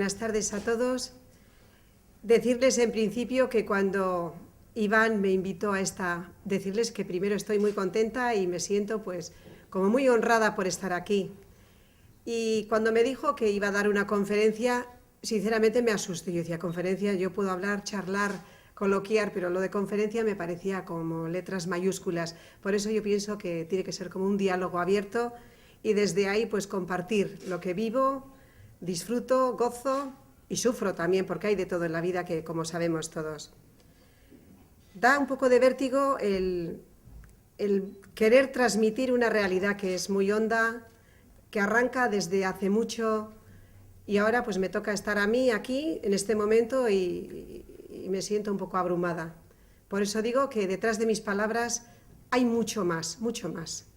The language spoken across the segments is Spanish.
buenas tardes a todos. Decirles en principio que cuando Iván me invitó a decirles que primero estoy muy contenta y me siento pues como muy honrada por estar aquí. Y cuando me dijo que iba a dar una conferencia, sinceramente me asusté. Yo decía, conferencia, yo puedo hablar, charlar, coloquiar, pero lo de conferencia me parecía como letras mayúsculas. Por eso yo pienso que tiene que ser como un diálogo abierto y desde ahí pues compartir lo que vivo, disfruto, gozo y sufro también, porque hay de todo en la vida que como sabemos todos. Da un poco de vértigo el querer transmitir una realidad que es muy honda, que arranca desde hace mucho y ahora pues me toca estar a mí aquí en este momento y me siento un poco abrumada. Por eso digo que detrás de mis palabras hay mucho más, mucho más.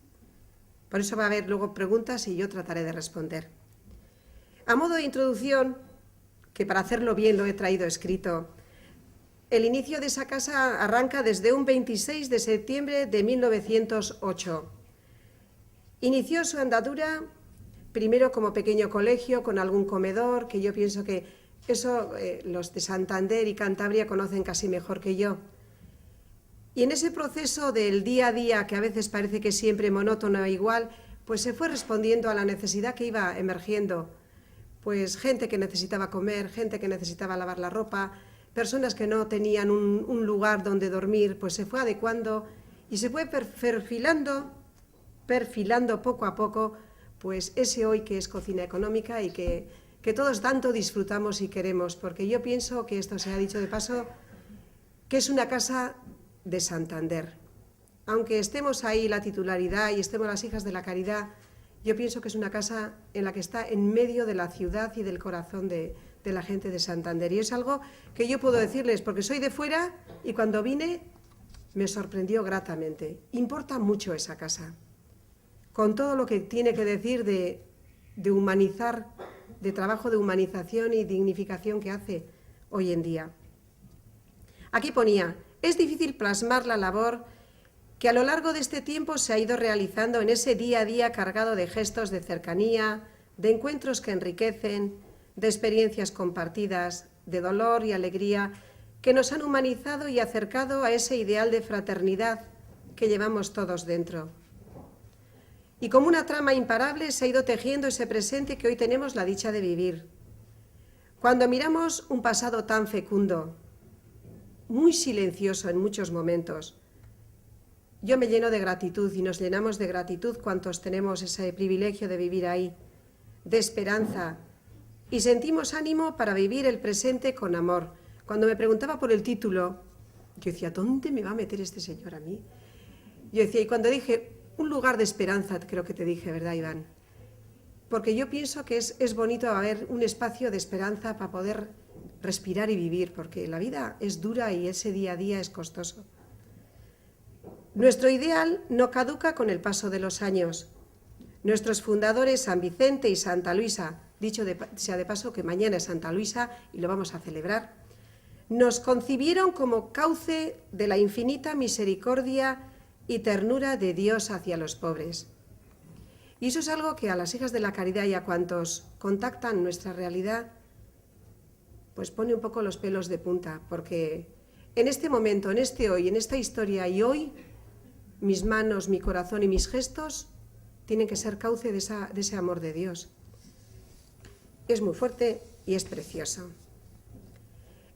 Por eso va a haber luego preguntas y yo trataré de responder. A modo de introducción, que para hacerlo bien lo he traído escrito, el inicio de esa casa arranca desde un 26 de septiembre de 1908. Inició su andadura primero como pequeño colegio con algún comedor, que yo pienso que eso los de Santander y Cantabria conocen casi mejor que yo. Y en ese proceso del día a día, que a veces parece que siempre monótono e igual, pues se fue respondiendo a la necesidad que iba emergiendo. Pues gente que necesitaba comer, gente que necesitaba lavar la ropa, personas que no tenían un lugar donde dormir, pues se fue adecuando y se fue perfilando poco a poco, pues ese hoy que es cocina económica y que todos tanto disfrutamos y queremos, porque yo pienso que esto se ha dicho de paso, que es una casa de Santander. Aunque estemos ahí la titularidad y estemos las hijas de la caridad, yo pienso que es una casa en la que está en medio de la ciudad y del corazón de la gente de Santander. Y es algo que yo puedo decirles, porque soy de fuera y cuando vine me sorprendió gratamente. Importa mucho esa casa, con todo lo que tiene que decir de humanizar, de trabajo de humanización y dignificación que hace hoy en día. Aquí ponía, es difícil plasmar la labor que a lo largo de este tiempo se ha ido realizando en ese día a día cargado de gestos de cercanía, de encuentros que enriquecen, de experiencias compartidas, de dolor y alegría, que nos han humanizado y acercado a ese ideal de fraternidad que llevamos todos dentro. Y como una trama imparable se ha ido tejiendo ese presente que hoy tenemos la dicha de vivir. Cuando miramos un pasado tan fecundo, muy silencioso en muchos momentos, yo me lleno de gratitud y nos llenamos de gratitud cuantos tenemos ese privilegio de vivir ahí, de esperanza, y sentimos ánimo para vivir el presente con amor. Cuando me preguntaba por el título, yo decía, ¿dónde me va a meter este señor a mí? Yo decía, y cuando dije, un lugar de esperanza, creo que te dije, ¿verdad, Iván? Porque yo pienso que es bonito haber un espacio de esperanza para poder respirar y vivir, porque la vida es dura y ese día a día es costoso. Nuestro ideal no caduca con el paso de los años. Nuestros fundadores, San Vicente y Santa Luisa, dicho sea de paso que mañana es Santa Luisa y lo vamos a celebrar, nos concibieron como cauce de la infinita misericordia y ternura de Dios hacia los pobres. Y eso es algo que a las hijas de la caridad y a cuantos contactan nuestra realidad, pues pone un poco los pelos de punta, porque en este momento, en este hoy, en esta historia y hoy, mis manos, mi corazón y mis gestos tienen que ser cauce de ese amor de Dios. Es muy fuerte y es precioso.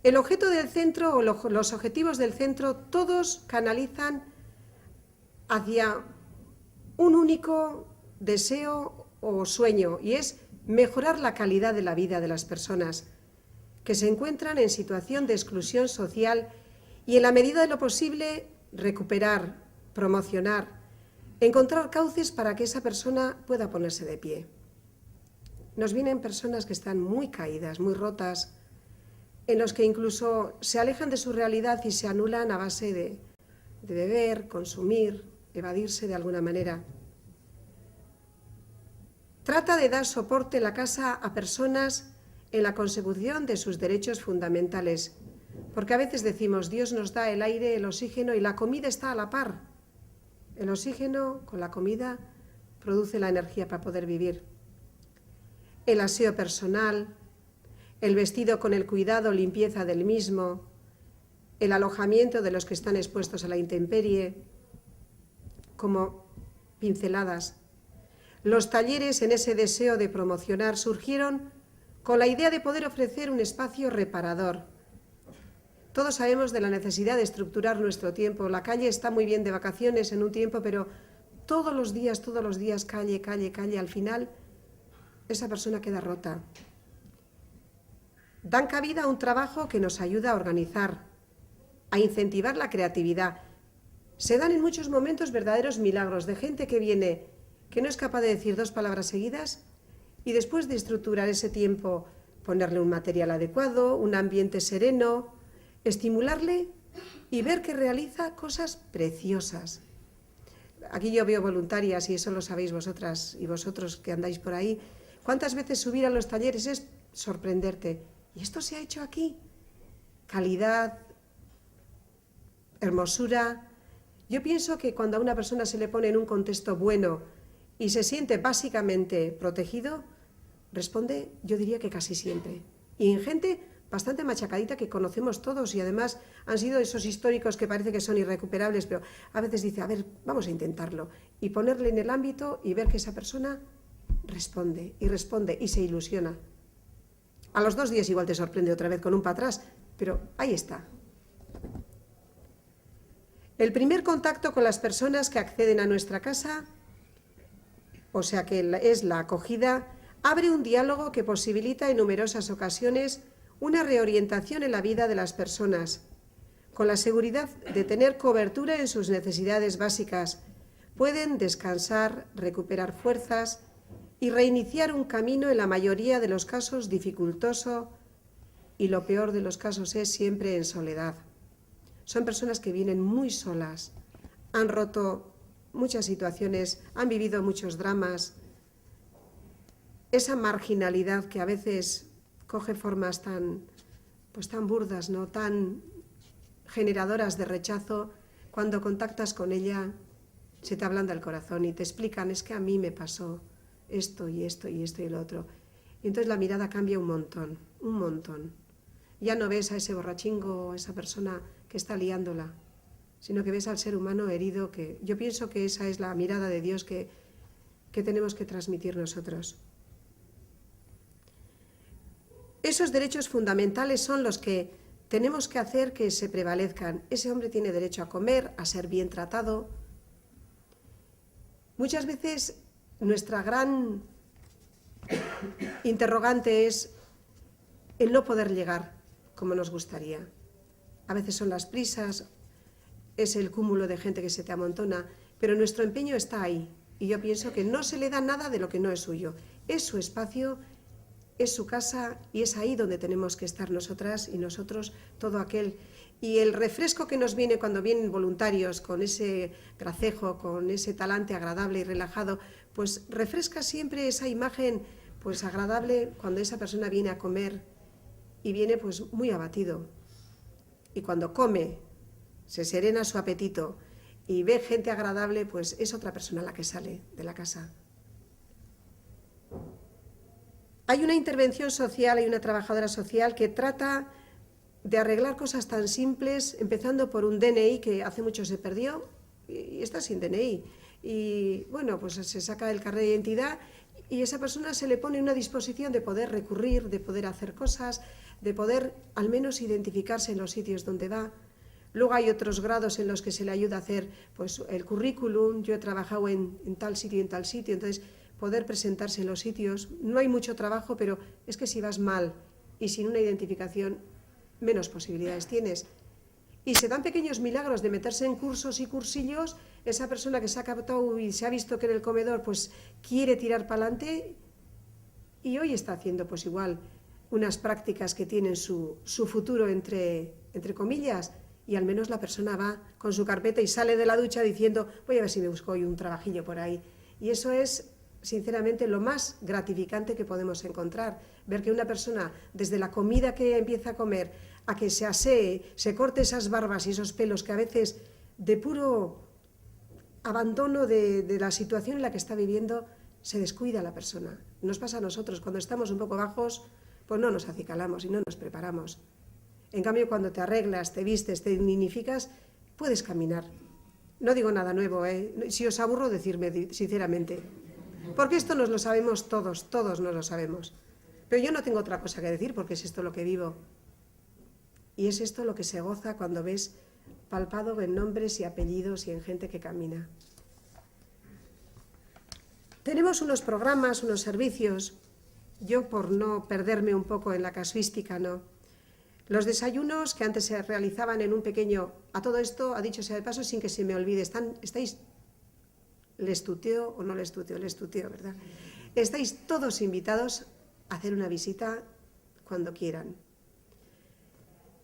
El objeto del centro o los objetivos del centro todos canalizan hacia un único deseo o sueño, y es mejorar la calidad de la vida de las personas que se encuentran en situación de exclusión social y, en la medida de lo posible, recuperar, promocionar, encontrar cauces para que esa persona pueda ponerse de pie. Nos vienen personas que están muy caídas, muy rotas, en los que incluso se alejan de su realidad y se anulan a base de beber, consumir, evadirse de alguna manera. Trata de dar soporte la casa a personas en la consecución de sus derechos fundamentales, porque a veces decimos, Dios nos da el aire, el oxígeno y la comida está a la par. El oxígeno con la comida produce la energía para poder vivir. El aseo personal, el vestido con el cuidado, limpieza del mismo, el alojamiento de los que están expuestos a la intemperie, como pinceladas. Los talleres, en ese deseo de promocionar, surgieron con la idea de poder ofrecer un espacio reparador. Todos sabemos de la necesidad de estructurar nuestro tiempo. La calle está muy bien de vacaciones en un tiempo, pero todos los días, calle, calle, calle, al final esa persona queda rota. Dan cabida a un trabajo que nos ayuda a organizar, a incentivar la creatividad. Se dan en muchos momentos verdaderos milagros de gente que viene, que no es capaz de decir 2 palabras seguidas, y después de estructurar ese tiempo, ponerle un material adecuado, un ambiente sereno, estimularle y ver que realiza cosas preciosas. Aquí yo veo voluntarias, y eso lo sabéis vosotras y vosotros que andáis por ahí. ¿Cuántas veces subir a los talleres es sorprenderte? ¿Y esto se ha hecho aquí? Calidad, hermosura. Yo pienso que cuando a una persona se le pone en un contexto bueno y se siente básicamente protegido, responde, yo diría que casi siempre. Y en gente bastante machacadita que conocemos todos, y además han sido esos históricos que parece que son irrecuperables, pero a veces dice, a ver, vamos a intentarlo, y ponerle en el ámbito y ver que esa persona responde y se ilusiona. A los 2 días igual te sorprende otra vez con un para atrás, pero ahí está. El primer contacto con las personas que acceden a nuestra casa, o sea que es la acogida, abre un diálogo que posibilita en numerosas ocasiones una reorientación en la vida de las personas, con la seguridad de tener cobertura en sus necesidades básicas. Pueden descansar, recuperar fuerzas y reiniciar un camino en la mayoría de los casos dificultoso, y lo peor de los casos es siempre en soledad. Son personas que vienen muy solas, han roto muchas situaciones, han vivido muchos dramas. Esa marginalidad que a veces coge formas tan burdas, ¿no?, tan generadoras de rechazo, cuando contactas con ella se te ablanda el corazón y te explican, es que a mí me pasó esto y esto y esto y lo otro. Y entonces la mirada cambia un montón, un montón. Ya no ves a ese borrachingo, a esa persona que está liándola, sino que ves al ser humano herido, que yo pienso que esa es la mirada de Dios que tenemos que transmitir nosotros. Esos derechos fundamentales son los que tenemos que hacer que se prevalezcan. Ese hombre tiene derecho a comer, a ser bien tratado. Muchas veces nuestra gran interrogante es el no poder llegar como nos gustaría. A veces son las prisas, es el cúmulo de gente que se te amontona, pero nuestro empeño está ahí. Y yo pienso que no se le da nada de lo que no es suyo. Es su espacio, es su casa, y es ahí donde tenemos que estar nosotras y nosotros, todo aquel. Y el refresco que nos viene cuando vienen voluntarios con ese gracejo, con ese talante agradable y relajado, pues refresca siempre esa imagen pues agradable cuando esa persona viene a comer y viene pues muy abatido. Y cuando come, se serena su apetito y ve gente agradable, pues es otra persona la que sale de la casa. Hay una intervención social, hay una trabajadora social que trata de arreglar cosas tan simples, empezando por un DNI que hace mucho se perdió y está sin DNI. Y bueno, pues se saca el carnet de identidad y esa persona se le pone en una disposición de poder recurrir, de poder hacer cosas, de poder al menos identificarse en los sitios donde va. Luego hay otros grados en los que se le ayuda a hacer pues el currículum. Yo he trabajado en tal sitio y en tal sitio, entonces poder presentarse en los sitios. No hay mucho trabajo, pero es que si vas mal y sin una identificación, menos posibilidades tienes. Y se dan pequeños milagros de meterse en cursos y cursillos. Esa persona que se ha captado y se ha visto que en el comedor pues quiere tirar para adelante y hoy está haciendo pues igual unas prácticas que tienen su futuro entre comillas, y al menos la persona va con su carpeta y sale de la ducha diciendo voy a ver si me busco hoy un trabajillo por ahí. Y eso es sinceramente lo más gratificante que podemos encontrar, ver que una persona desde la comida que empieza a comer a que se asee, se corte esas barbas y esos pelos que a veces de puro abandono de la situación en la que está viviendo se descuida la persona. Nos pasa a nosotros, cuando estamos un poco bajos, pues no nos acicalamos y no nos preparamos. En cambio, cuando te arreglas, te vistes, te dignificas, puedes caminar. No digo nada nuevo, ¿eh? Si os aburro, decirme sinceramente. Porque esto nos lo sabemos todos, todos nos lo sabemos. Pero yo no tengo otra cosa que decir porque es esto lo que vivo. Y es esto lo que se goza cuando ves palpado en nombres y apellidos y en gente que camina. Tenemos unos programas, unos servicios. Yo, por no perderme un poco en la casuística, no. Los desayunos que antes se realizaban en un pequeño... A todo esto, ha dicho sea de paso, sin que se me olvide, estáis... ¿Les tuteo o no les tuteo? Les tuteo, ¿verdad? Estáis todos invitados a hacer una visita cuando quieran.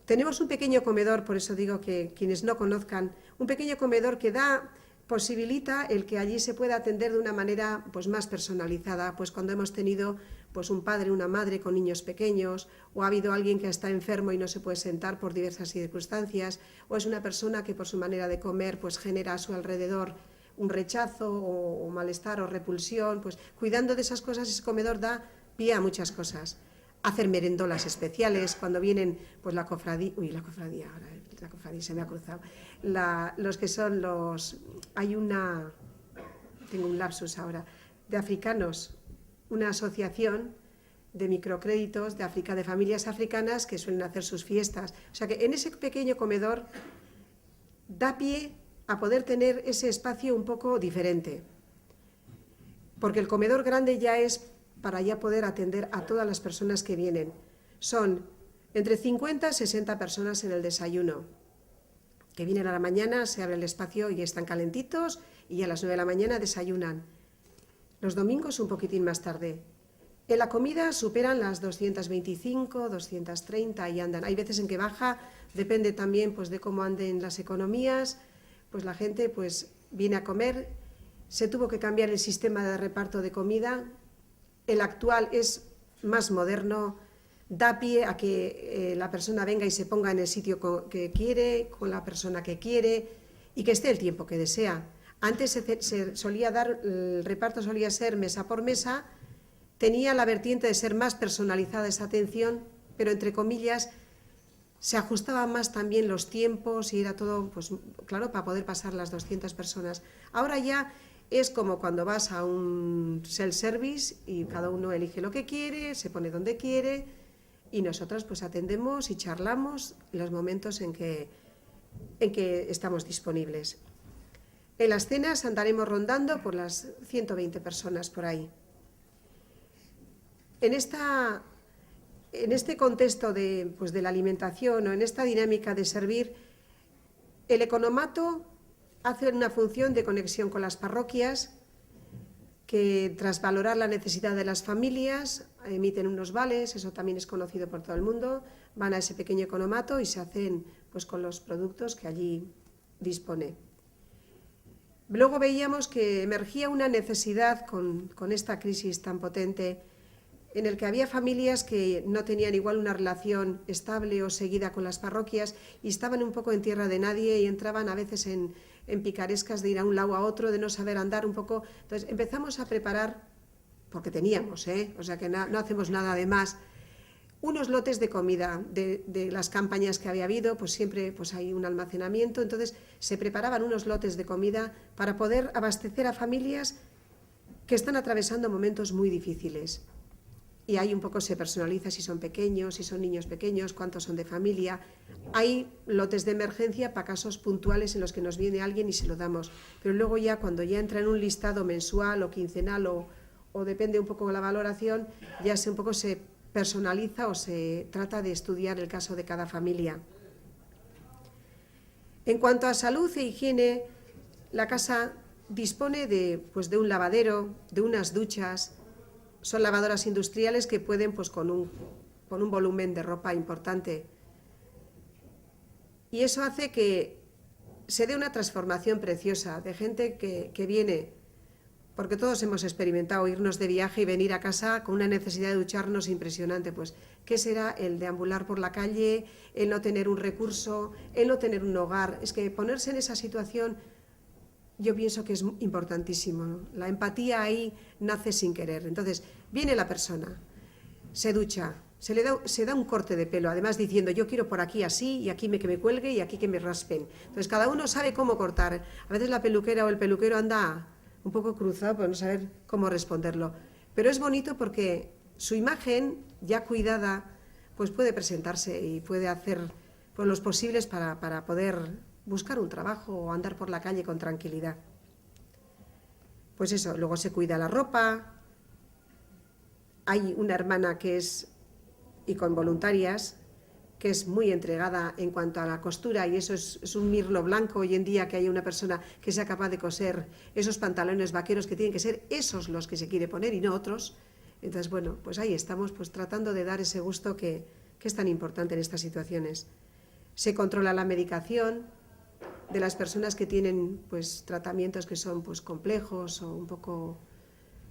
Tenemos un pequeño comedor, por eso digo que quienes no conozcan, un pequeño comedor que posibilita el que allí se pueda atender de una manera pues, más personalizada, pues cuando hemos tenido pues, un padre, una madre con niños pequeños, o ha habido alguien que está enfermo y no se puede sentar por diversas circunstancias, o es una persona que por su manera de comer pues, genera a su alrededor un rechazo o malestar o repulsión, pues cuidando de esas cosas ese comedor da pie a muchas cosas. Hacer merendolas especiales cuando vienen pues la cofradía, la cofradía se me ha cruzado, los que son tengo un lapsus ahora, de africanos, una asociación de microcréditos de África, de familias africanas que suelen hacer sus fiestas. O sea que en ese pequeño comedor da pie a poder tener ese espacio un poco diferente, porque el comedor grande ya es para ya poder atender a todas las personas que vienen. Son entre 50 y 60 personas en el desayuno, que vienen a la mañana, se abre el espacio y están calentitos y a las 9 de la mañana desayunan. Los domingos un poquitín más tarde. En la comida superan las 225, 230 y andan. Hay veces en que baja, depende también pues, de cómo anden las economías, pues la gente pues, viene a comer. Se tuvo que cambiar el sistema de reparto de comida. El actual es más moderno, da pie a que la persona venga y se ponga en el sitio que quiere, con la persona que quiere y que esté el tiempo que desea. Antes se solía dar, el reparto solía ser mesa por mesa, tenía la vertiente de ser más personalizada esa atención, pero entre comillas se ajustaba más también los tiempos y era todo, pues claro, para poder pasar las 200 personas. Ahora ya es como cuando vas a un self-service y cada uno elige lo que quiere, se pone donde quiere y nosotras pues atendemos y charlamos los momentos en que estamos disponibles. En las cenas andaremos rondando por las 120 personas por ahí. En este contexto de la alimentación o en esta dinámica de servir, el economato hace una función de conexión con las parroquias que, tras valorar la necesidad de las familias, emiten unos vales, eso también es conocido por todo el mundo, van a ese pequeño economato y se hacen pues, con los productos que allí dispone. Luego veíamos que emergía una necesidad con esta crisis tan potente en el que había familias que no tenían igual una relación estable o seguida con las parroquias y estaban un poco en tierra de nadie y entraban a veces en picarescas de ir a un lado a otro, de no saber andar un poco. Entonces empezamos a preparar, porque teníamos, o sea que no hacemos nada de más, unos lotes de comida de las campañas que había habido, pues siempre pues hay un almacenamiento, entonces se preparaban unos lotes de comida para poder abastecer a familias que están atravesando momentos muy difíciles. Y ahí un poco se personaliza si son pequeños, si son niños pequeños, cuántos son de familia. Hay lotes de emergencia para casos puntuales en los que nos viene alguien y se lo damos. Pero luego ya cuando ya entra en un listado mensual o quincenal o depende un poco de la valoración, ya un poco se personaliza o se trata de estudiar el caso de cada familia. En cuanto a salud e higiene, la casa dispone de un lavadero, de unas duchas. Son lavadoras industriales que pueden, pues con un volumen de ropa importante. Y eso hace que se dé una transformación preciosa de gente que viene, porque todos hemos experimentado irnos de viaje y venir a casa con una necesidad de ducharnos impresionante. Pues, ¿qué será el deambular por la calle, el no tener un recurso, el no tener un hogar? Es que ponerse en esa situación, yo pienso que es importantísimo, ¿no? La empatía ahí nace sin querer. Entonces, viene la persona, se ducha, se da un corte de pelo, además diciendo yo quiero por aquí así y aquí que me cuelgue y aquí que me raspen. Entonces cada uno sabe cómo cortar. A veces la peluquera o el peluquero anda un poco cruzado por no saber cómo responderlo. Pero es bonito porque su imagen ya cuidada pues puede presentarse y puede hacer pues, los posibles para poder buscar un trabajo o andar por la calle con tranquilidad. Pues eso, luego se cuida la ropa. Hay una hermana que es y con voluntarias, que es muy entregada en cuanto a la costura, y eso es un mirlo blanco hoy en día, que haya una persona que sea capaz de coser esos pantalones vaqueros que tienen que ser esos los que se quiere poner y no otros. Entonces, bueno, pues ahí estamos, pues tratando de dar ese gusto que es tan importante en estas situaciones. Se controla la medicación de las personas que tienen pues tratamientos que son pues complejos o un poco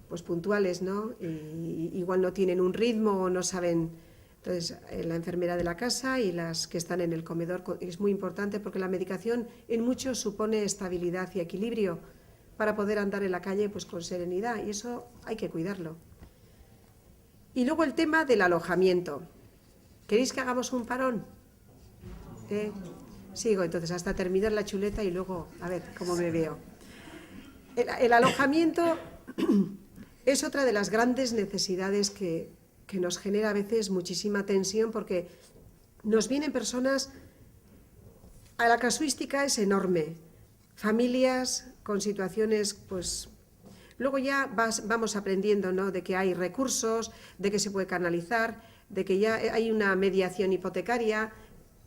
pues puntuales, ¿no? Y igual no tienen un ritmo o no saben. Entonces, la enfermera de la casa y las que están en el comedor es muy importante porque la medicación en muchos supone estabilidad y equilibrio para poder andar en la calle pues con serenidad, y eso hay que cuidarlo. Y luego el tema del alojamiento. ¿Queréis que hagamos un parón? Sigo entonces hasta terminar la chuleta y luego a ver cómo me veo. El alojamiento es otra de las grandes necesidades que nos genera a veces muchísima tensión, porque nos vienen personas, la casuística es enorme, familias con situaciones, pues luego ya vamos aprendiendo, ¿no?, de que hay recursos, de que se puede canalizar, de que ya hay una mediación hipotecaria.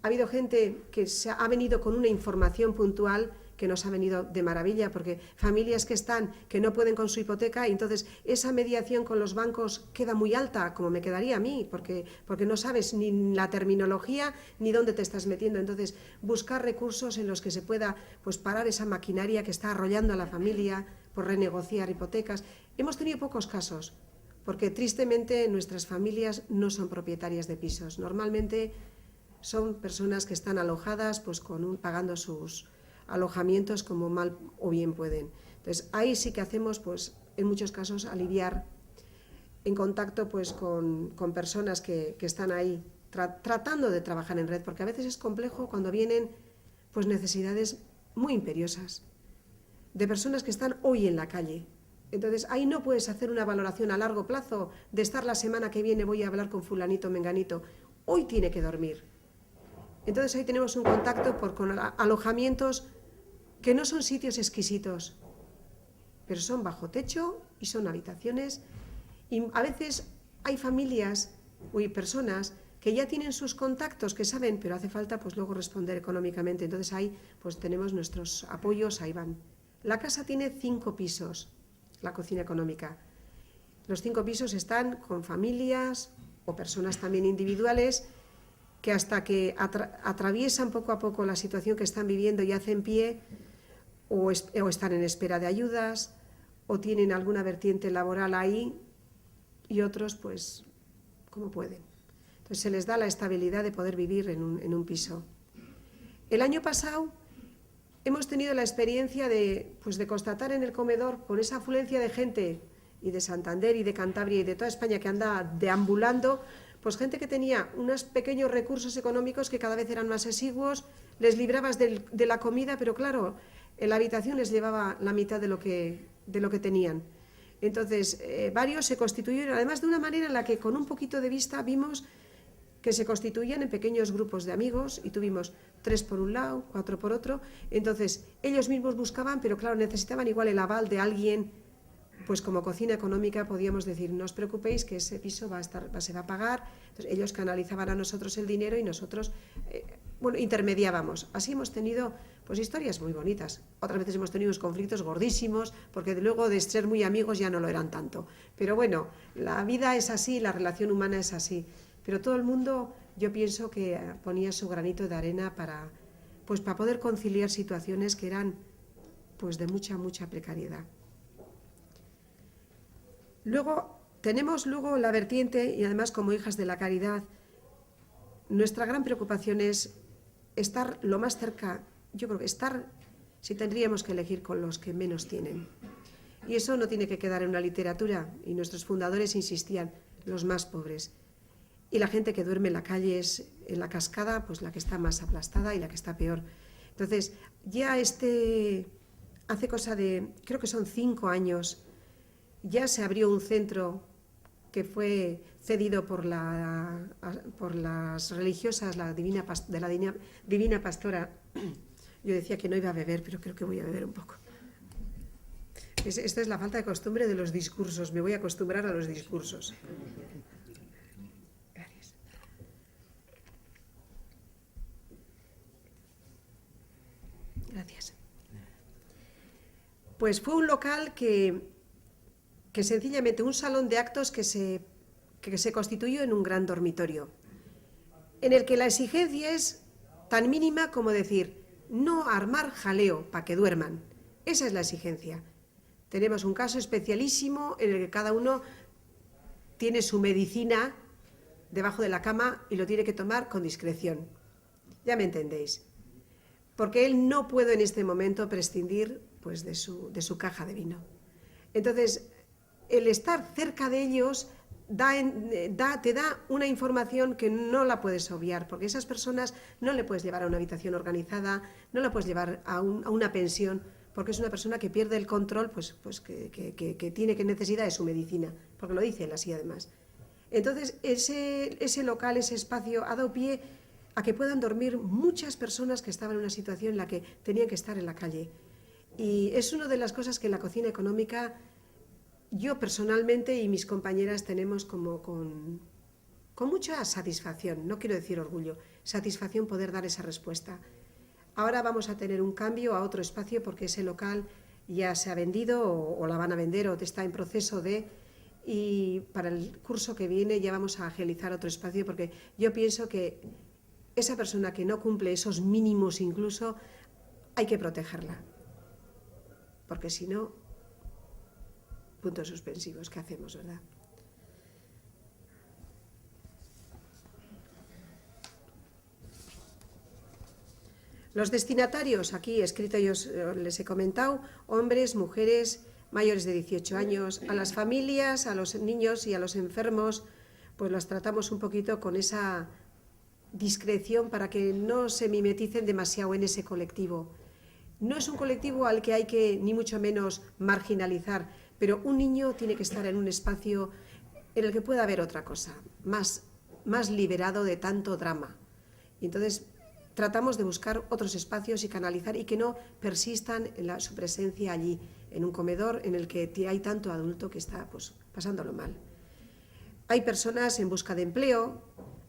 Ha habido gente que ha venido con una información puntual que nos ha venido de maravilla, porque familias que no pueden con su hipoteca, y entonces esa mediación con los bancos queda muy alta, como me quedaría a mí, porque no sabes ni la terminología ni dónde te estás metiendo. Entonces, buscar recursos en los que se pueda pues parar esa maquinaria que está arrollando a la familia por renegociar hipotecas. Hemos tenido pocos casos, porque tristemente nuestras familias no son propietarias de pisos. Normalmente son personas que están alojadas pues pagando sus alojamientos como mal o bien pueden. Entonces ahí sí que hacemos pues en muchos casos aliviar en contacto pues con personas que están ahí tratando de trabajar en red, porque a veces es complejo cuando vienen pues necesidades muy imperiosas de personas que están hoy en la calle. Entonces ahí no puedes hacer una valoración a largo plazo de estar la semana que viene voy a hablar con fulanito menganito. Hoy tiene que dormir. Entonces ahí tenemos un contacto con alojamientos que no son sitios exquisitos, pero son bajo techo y son habitaciones, y a veces hay familias personas que ya tienen sus contactos, que saben, pero hace falta pues luego responder económicamente. Entonces ahí pues tenemos nuestros apoyos, ahí van. La casa tiene 5 pisos, la cocina económica. Los 5 pisos están con familias o personas también individuales que hasta que atraviesan poco a poco la situación que están viviendo y hacen pie, o están en espera de ayudas, o tienen alguna vertiente laboral ahí, y otros pues como pueden. Entonces se les da la estabilidad de poder vivir en un piso. El año pasado hemos tenido la experiencia de constatar en el comedor, con esa afluencia de gente, y de Santander y de Cantabria y de toda España que anda deambulando, pues gente que tenía unos pequeños recursos económicos que cada vez eran más exiguos, les librabas de la comida, pero claro, en la habitación les llevaba la mitad de lo que tenían. Entonces, varios se constituyeron, además de una manera en la que con un poquito de vista vimos que se constituían en pequeños grupos de amigos, y tuvimos 3 por un lado, 4 por otro. Entonces, ellos mismos buscaban, pero claro, necesitaban igual el aval de alguien. Pues como cocina económica podíamos decir, no os preocupéis que ese piso se va a pagar. Entonces, ellos canalizaban a nosotros el dinero y nosotros intermediábamos. Así hemos tenido pues historias muy bonitas. Otras veces hemos tenido unos conflictos gordísimos, porque luego de ser muy amigos ya no lo eran tanto. Pero bueno, la vida es así, la relación humana es así. Pero todo el mundo, yo pienso que ponía su granito de arena para poder conciliar situaciones que eran pues de mucha precariedad. Luego tenemos la vertiente, y además como hijas de la caridad, nuestra gran preocupación es estar lo más cerca, yo creo que si tendríamos que elegir, con los que menos tienen. Y eso no tiene que quedar en una literatura, y nuestros fundadores insistían, los más pobres. y la gente que duerme en la calle es en la cascada, pues la que está más aplastada y la que está peor. Entonces, ya hace cosa de, creo que son 5 años, ya se abrió un centro que fue cedido por las religiosas de la Divina Pastora. Yo decía que no iba a beber, pero creo que voy a beber un poco. Esta es la falta de costumbre de los discursos. Me voy a acostumbrar a los discursos. Gracias. Gracias. Pues fue un local que sencillamente, un salón de actos que se constituyó en un gran dormitorio, en el que la exigencia es tan mínima como decir, no armar jaleo para que duerman. Esa es la exigencia. Tenemos un caso especialísimo en el que cada uno tiene su medicina debajo de la cama y lo tiene que tomar con discreción. Ya me entendéis. Porque él no puede en este momento prescindir pues, de su caja de vino. Entonces, el estar cerca de ellos te da una información que no la puedes obviar, porque esas personas no le puedes llevar a una habitación organizada, no la puedes llevar a una pensión, porque es una persona que pierde el control, pues que tiene necesidad de su medicina, porque lo dice él así además. Entonces, ese local, ese espacio ha dado pie a que puedan dormir muchas personas que estaban en una situación en la que tenían que estar en la calle. Y es una de las cosas que en la cocina económica yo personalmente y mis compañeras tenemos como con mucha satisfacción, no quiero decir orgullo, satisfacción poder dar esa respuesta. Ahora vamos a tener un cambio a otro espacio porque ese local ya se ha vendido o la van a vender o está en proceso de... Y para el curso que viene ya vamos a agilizar otro espacio porque yo pienso que esa persona que no cumple esos mínimos incluso hay que protegerla. Porque si no, puntos suspensivos, ¿qué hacemos, verdad? Los destinatarios, aquí escrito yo les he comentado, hombres, mujeres, mayores de 18 años, a las familias, a los niños y a los enfermos, pues los tratamos un poquito con esa discreción para que no se mimeticen demasiado en ese colectivo. No es un colectivo al que hay que, ni mucho menos, marginalizar, pero un niño tiene que estar en un espacio en el que pueda haber otra cosa, más liberado de tanto drama. Y entonces tratamos de buscar otros espacios y canalizar y que no persistan en su presencia allí, en un comedor en el que hay tanto adulto que está pues, pasándolo mal. Hay personas en busca de empleo.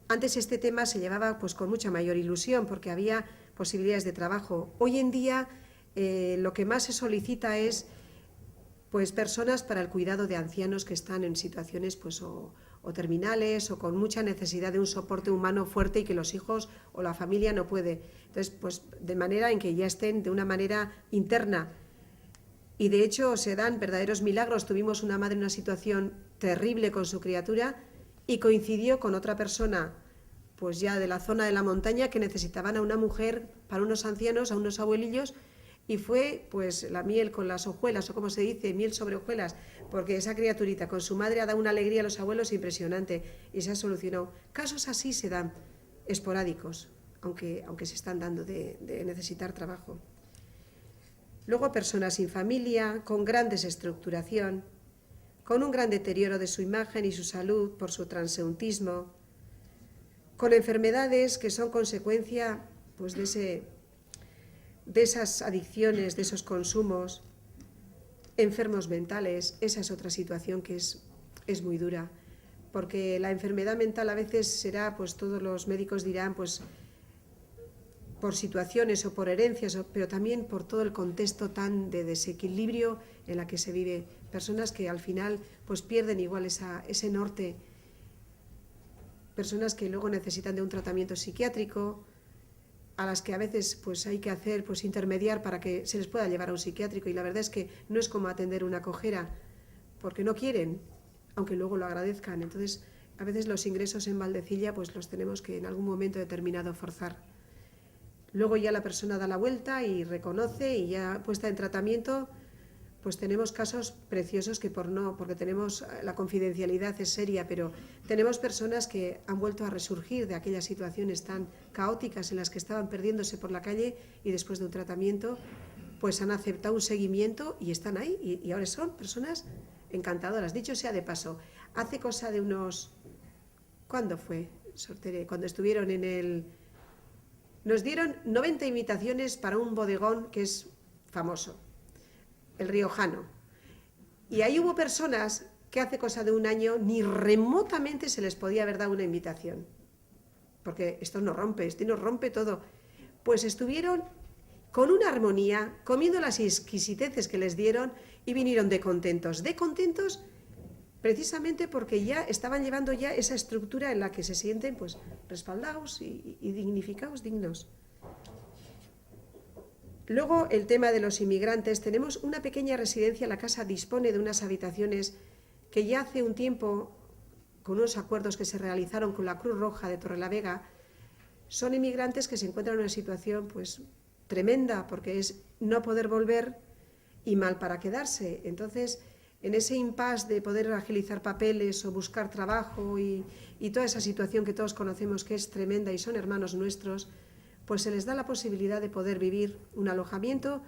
Antes este tema se llevaba pues, con mucha mayor ilusión porque había posibilidades de trabajo. Hoy en día lo que más se solicita es pues, personas para el cuidado de ancianos que están en situaciones pues, o terminales o con mucha necesidad de un soporte humano fuerte y que los hijos o la familia no puede. Entonces, pues de manera en que ya estén de una manera interna. Y de hecho se dan verdaderos milagros. Tuvimos una madre en una situación terrible con su criatura y coincidió con otra persona pues ya de la zona de la montaña que necesitaban a una mujer para unos ancianos, a unos abuelillos, y fue pues la miel con las hojuelas, o como se dice, miel sobre hojuelas, porque esa criaturita con su madre ha dado una alegría a los abuelos impresionante y se ha solucionado. Casos así se dan, esporádicos, aunque se están dando de necesitar trabajo. Luego personas sin familia, con gran desestructuración, con un gran deterioro de su imagen y su salud por su transeúntismo, con enfermedades que son consecuencia pues, de esas adicciones, de esos consumos, enfermos mentales. Esa es otra situación que es muy dura, porque la enfermedad mental a veces será, pues todos los médicos dirán, pues por situaciones o por herencias, pero también por todo el contexto tan de desequilibrio en la que se vive. Personas que al final pues pierden igual ese norte, personas que luego necesitan de un tratamiento psiquiátrico, a las que a veces pues hay que hacer pues intermediar para que se les pueda llevar a un psiquiátrico, y la verdad es que no es como atender una cojera, porque no quieren, aunque luego lo agradezcan. Entonces a veces los ingresos en Valdecilla pues los tenemos que en algún momento determinado forzar. Luego ya la persona da la vuelta y reconoce, y ya puesta en tratamiento pues tenemos casos preciosos que porque tenemos la confidencialidad es seria, pero tenemos personas que han vuelto a resurgir de aquellas situaciones tan caóticas en las que estaban perdiéndose por la calle y después de un tratamiento pues han aceptado un seguimiento y están ahí y ahora son personas encantadoras. Dicho sea de paso, hace cosa de unos... ¿Cuándo fue? Sorteré, cuando estuvieron en el... Nos dieron 90 invitaciones para un bodegón que es famoso, el riojano. Y ahí hubo personas que hace cosa de un año ni remotamente se les podía haber dado una invitación. Porque esto nos rompe todo. Pues estuvieron con una armonía, comiendo las exquisiteces que les dieron y vinieron de contentos precisamente porque ya estaban llevando ya esa estructura en la que se sienten pues respaldados y dignificados, dignos. Luego, el tema de los inmigrantes. Tenemos una pequeña residencia, la casa dispone de unas habitaciones que ya hace un tiempo, con unos acuerdos que se realizaron con la Cruz Roja de Torrelavega, son inmigrantes que se encuentran en una situación pues tremenda, porque es no poder volver y mal para quedarse. Entonces, en ese impasse de poder agilizar papeles o buscar trabajo y toda esa situación que todos conocemos que es tremenda y son hermanos nuestros, pues se les da la posibilidad de poder vivir un alojamiento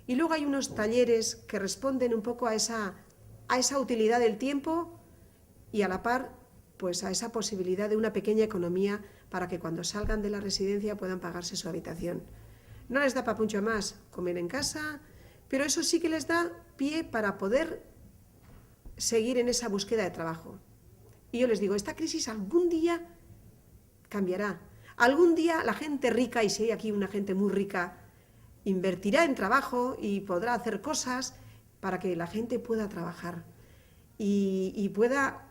y luego hay unos talleres que responden un poco a esa utilidad del tiempo y a la par pues a esa posibilidad de una pequeña economía para que cuando salgan de la residencia puedan pagarse su habitación. No les da para mucho más comer en casa, pero eso sí que les da pie para poder seguir en esa búsqueda de trabajo. Y yo les digo, esta crisis algún día cambiará. Algún día la gente rica, y si hay aquí una gente muy rica, invertirá en trabajo y podrá hacer cosas para que la gente pueda trabajar. Y pueda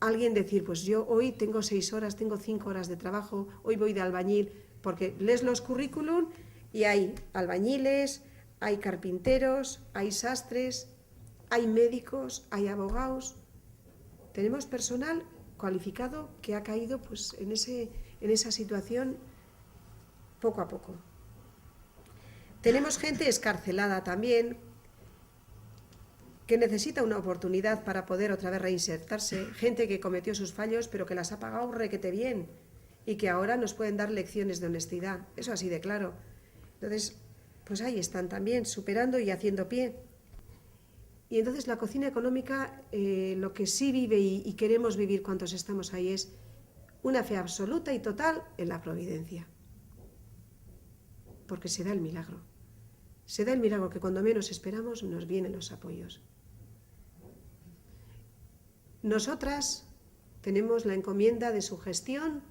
alguien decir, pues yo hoy tengo 6 horas, tengo 5 horas de trabajo, hoy voy de albañil, porque lees los currículum y hay albañiles, hay carpinteros, hay sastres, hay médicos, hay abogados. Tenemos personal cualificado que ha caído pues en esa situación poco a poco. Tenemos gente escarcelada también que necesita una oportunidad para poder otra vez reinsertarse, gente que cometió sus fallos pero que las ha pagado requete bien y que ahora nos pueden dar lecciones de honestidad, eso así de claro. Entonces, pues ahí están también superando y haciendo pie. Y entonces la cocina económica, lo que sí vive y queremos vivir cuantos estamos ahí es una fe absoluta y total en la providencia. Porque se da el milagro. Se da el milagro que cuando menos esperamos nos vienen los apoyos. Nosotras tenemos la encomienda de su gestión,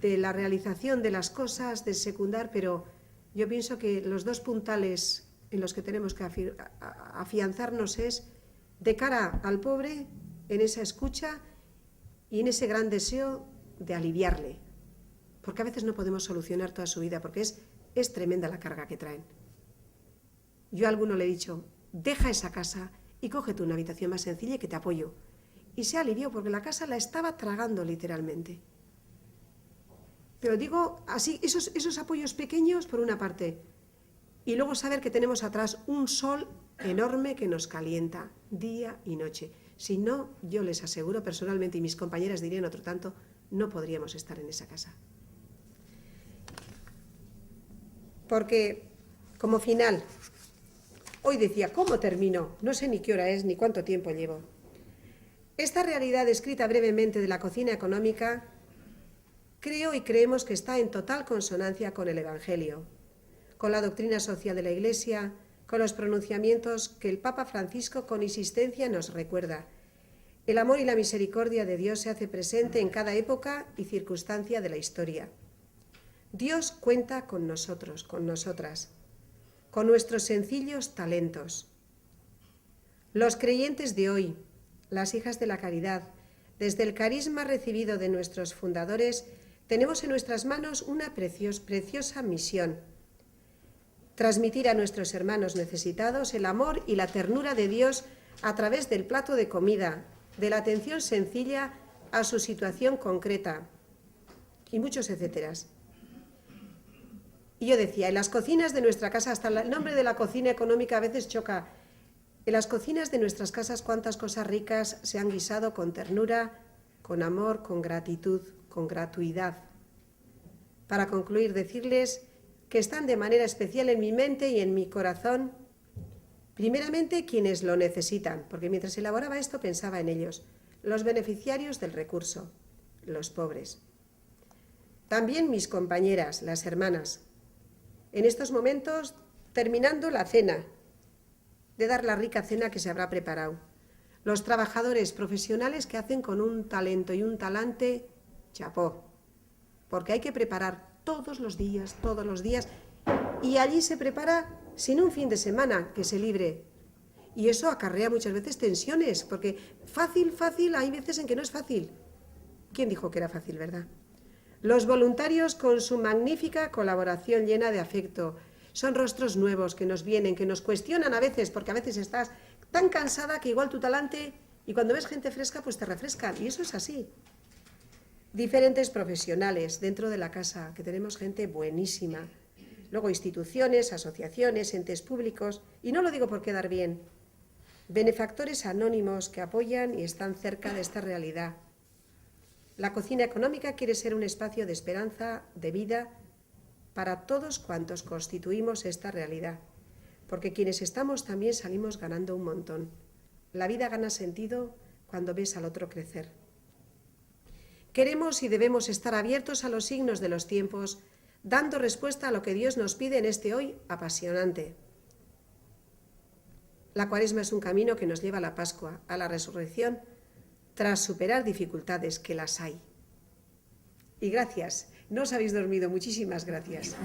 de la realización de las cosas, de secundar, pero yo pienso que los dos puntales en los que tenemos que afianzarnos es de cara al pobre, en esa escucha y en ese gran deseo de aliviarle, porque a veces no podemos solucionar toda su vida, porque es tremenda la carga que traen. Yo a alguno le he dicho, deja esa casa y cógete una habitación más sencilla y que te apoyo. Y se alivió porque la casa la estaba tragando literalmente. Pero digo así, esos apoyos pequeños por una parte, y luego saber que tenemos atrás un sol enorme que nos calienta día y noche. Si no, yo les aseguro personalmente, y mis compañeras dirían otro tanto, no podríamos estar en esa casa. Porque, como final, hoy decía, ¿cómo termino? No sé ni qué hora es, ni cuánto tiempo llevo. Esta realidad descrita brevemente de la cocina económica, creo y creemos que está en total consonancia con el Evangelio, con la doctrina social de la Iglesia, con los pronunciamientos que el Papa Francisco con insistencia nos recuerda. El amor y la misericordia de Dios se hace presente en cada época y circunstancia de la historia. Dios cuenta con nosotros, con nosotras, con nuestros sencillos talentos. Los creyentes de hoy, las hijas de la caridad, desde el carisma recibido de nuestros fundadores, tenemos en nuestras manos una preciosa misión: transmitir a nuestros hermanos necesitados el amor y la ternura de Dios a través del plato de comida, de la atención sencilla a su situación concreta y muchos etcéteras. Y yo decía, en las cocinas de nuestra casa, hasta el nombre de la cocina económica a veces choca. En las cocinas de nuestras casas, cuántas cosas ricas se han guisado con ternura, con amor, con gratitud, con gratuidad. Para concluir, decirles que están de manera especial en mi mente y en mi corazón, primeramente quienes lo necesitan, porque mientras elaboraba esto pensaba en ellos, los beneficiarios del recurso, los pobres. También mis compañeras, las hermanas, en estos momentos terminando la cena, de dar la rica cena que se habrá preparado. Los trabajadores profesionales que hacen con un talento y un talante, chapó, porque hay que preparar todos los días, y allí se prepara sin un fin de semana que se libre. Y eso acarrea muchas veces tensiones, porque fácil, hay veces en que no es fácil. ¿Quién dijo que era fácil, verdad? Los voluntarios con su magnífica colaboración llena de afecto. Son rostros nuevos que nos vienen, que nos cuestionan a veces, porque a veces estás tan cansada que igual tu talante, y cuando ves gente fresca, pues te refrescan, y eso es así. Diferentes profesionales dentro de la casa, que tenemos gente buenísima. Luego instituciones, asociaciones, entes públicos, y no lo digo por quedar bien. Benefactores anónimos que apoyan y están cerca de esta realidad. La cocina económica quiere ser un espacio de esperanza, de vida, para todos cuantos constituimos esta realidad, porque quienes estamos también salimos ganando un montón. La vida gana sentido cuando ves al otro crecer. Queremos y debemos estar abiertos a los signos de los tiempos, dando respuesta a lo que Dios nos pide en este hoy apasionante. La Cuaresma es un camino que nos lleva a la Pascua, a la resurrección, tras superar dificultades, que las hay. Y gracias, no os habéis dormido, muchísimas gracias.